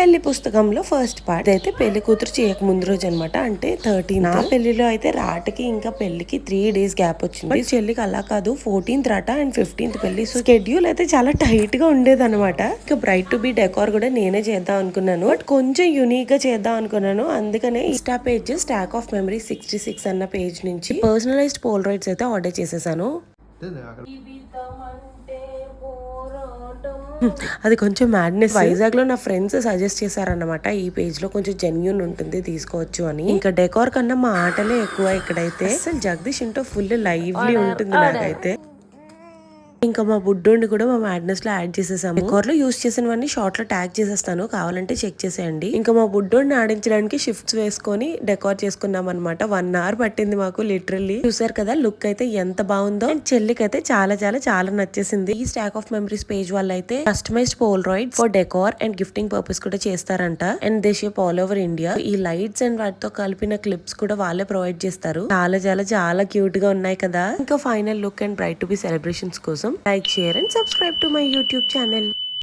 పెళ్లి పుస్తకంలో first part అయితే పెళ్లి కూతురు చేయక ముందు రోజు అనమాట, అంటే 13. నా పెళ్లిలో అయితే రాటకి ఇంకా పెళ్లికి 3 days గ్యాప్ వచ్చింది. చెల్లికి అలా కాదు, 14th రాట అండ్ 15th పెళ్లి. సో షెడ్యూల్ అయితే చాలా టైట్ గా ఉండేది అనమాట. ఇంకా బ్రైట్ టు బి డెకార్ కూడా నేనే చేద్దాం అనుకున్నాను, బట్ కొంచెం యూనిక్ గా చేద్దాం అనుకున్నాను. అందుకనే Insta page stock of memory 66 అన్న పేజ్ నుంచి పర్సనలైజ్డ్ పోలరైడ్స్ అయితే ఆర్డర్ చేసేసాను. అది కొంచెం మ్యాడ్నెస్. వైజాగ్ లో నా ఫ్రెండ్స్ సజెస్ట్ చేశారన్నమాట, ఈ పేజ్ లో కొంచెం జెన్యూన్ ఉంటుంది తీసుకోవచ్చు అని. ఇంకా డెకార్ కన్నా మా ఆటలే ఎక్కువ ఇక్కడైతే. అసలు జగదీష్ ఇంటో ఫుల్ లైవ్లీ ఉంటుంది నాకైతే. ఇంకా మా బుడ్డోని కూడా మా మ్యాడ్నెస్ లో యాడ్ చేసేసాము. డెకార్ లో యూస్ చేసినవన్నీ షార్ట్ లో ట్యాగ్ చేసేస్తాను, కావాలంటే చెక్ చేసేయండి. ఇంకా మా బుడ్డోని ఆడించడానికి షిఫ్ట్స్ వేసుకొని డెకార్ చేసుకున్నాం అనమాట. 1 hour పట్టింది మాకు లిటరల్లీ. చూసారు కదా లుక్ అయితే ఎంత బాగుందో. అండ్ చెల్లికి అయితే చాలా చాలా చాలా నచ్చేసింది. ఈ స్టాక్ ఆఫ్ మెమరీస్ పేజ్ వాళ్ళ అయితే customized polaroid for decor and gifting purpose కూడా చేస్తారంట. And they ship all over India. ఈ లైట్స్ అండ్ వాటితో కలిపిన క్లిప్స్ కూడా వాళ్ళే ప్రొవైడ్ చేస్తారు. చాలా చాలా చాలా క్యూట్ గా ఉన్నాయి కదా. ఇంకా final look and bright to be celebrations కోసం like, share and subscribe to my YouTube channel.